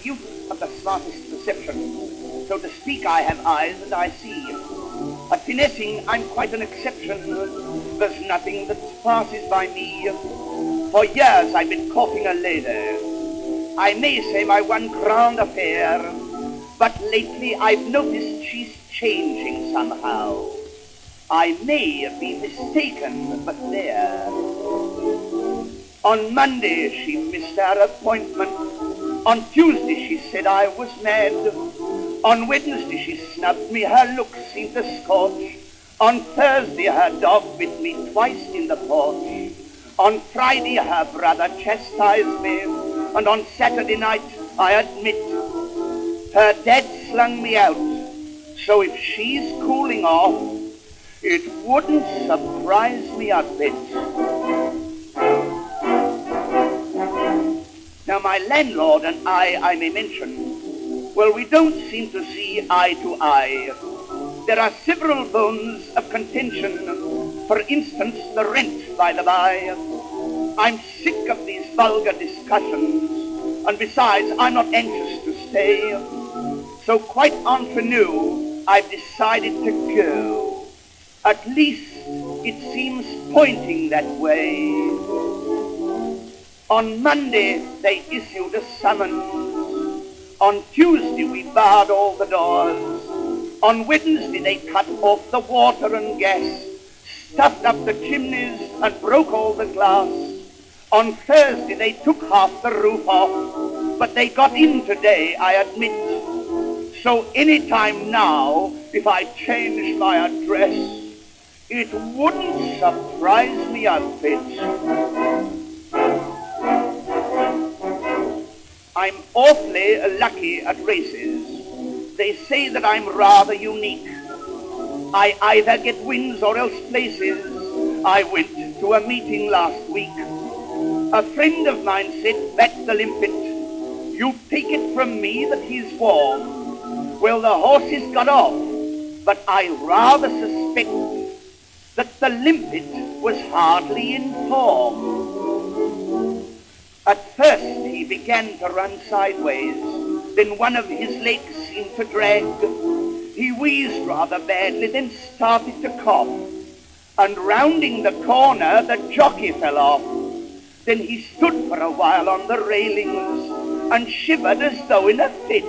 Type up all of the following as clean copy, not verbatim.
youth of the smartest perception. So to speak, I have eyes and I see. At finessing, I'm quite an exception. There's nothing that passes by me. For years I've been courting a lady. I may say my one grand affair, but lately I've noticed she's changing somehow. I may be mistaken, but there. On Monday she missed her appointment. On Tuesday she said I was mad. On Wednesday she snubbed me, her looks seemed to scorch. On Thursday her dog bit me twice in the porch. On Friday her brother chastised me, and on Saturday night, I admit, her dad slung me out. So if she's cooling off, it wouldn't surprise me a bit. Now my landlord and I may mention, well, we don't seem to see eye to eye. There are several bones of contention. For instance, the rent, by the by. I'm sick of these vulgar discussions, and besides, I'm not anxious to stay. So quite entre nous, I've decided to go. At least, it seems pointing that way. On Monday, they issued a summons. On Tuesday, we barred all the doors. On Wednesday, they cut off the water and gas, stuffed up the chimneys, and broke all the glass. On Thursday, they took half the roof off, but they got in today, I admit. So any time now, if I changed my address, it wouldn't surprise me a bit. I'm awfully lucky at races. They say that I'm rather unique. I either get wins or else places. I went to a meeting last week. A friend of mine said, "Back the limpet. You take it from me that he's warm." Well, the horses got off, but I rather suspect that the limpet was hardly in form. At first he began to run sideways, then one of his legs seemed to drag. He wheezed rather badly, then started to cough. And rounding the corner, the jockey fell off. Then he stood for a while on the railings and shivered as though in a fit.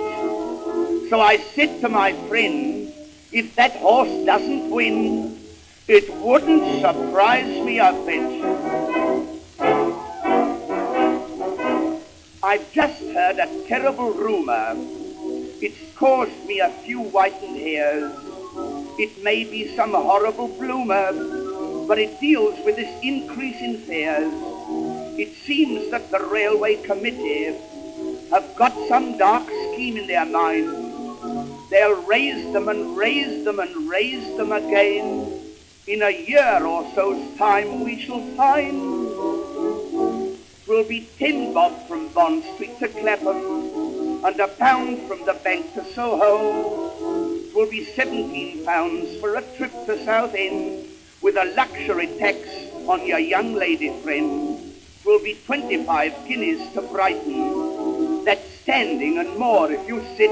So I said to my friend, if that horse doesn't win, it wouldn't surprise me a bit. I've just heard a terrible rumor. It's caused me a few whitened hairs. It may be some horrible bloomer, but it deals with this increase in fares. It seems that the railway committee have got some dark scheme in their mind. They'll raise them and raise them and raise them again. In a year or so's time we shall find 'twill be 10 bob from Bond Street to Clapham, and £1 from the bank to Soho. 'Twill be £17 for a trip to Southend, with a luxury tax on your young lady friend. 'Twill be 25 guineas to Brighton. That's standing and more if you sit.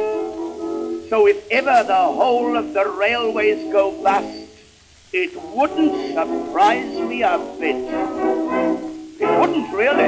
So if ever the whole of the railways go bust, it wouldn't surprise me a bit. It wouldn't really.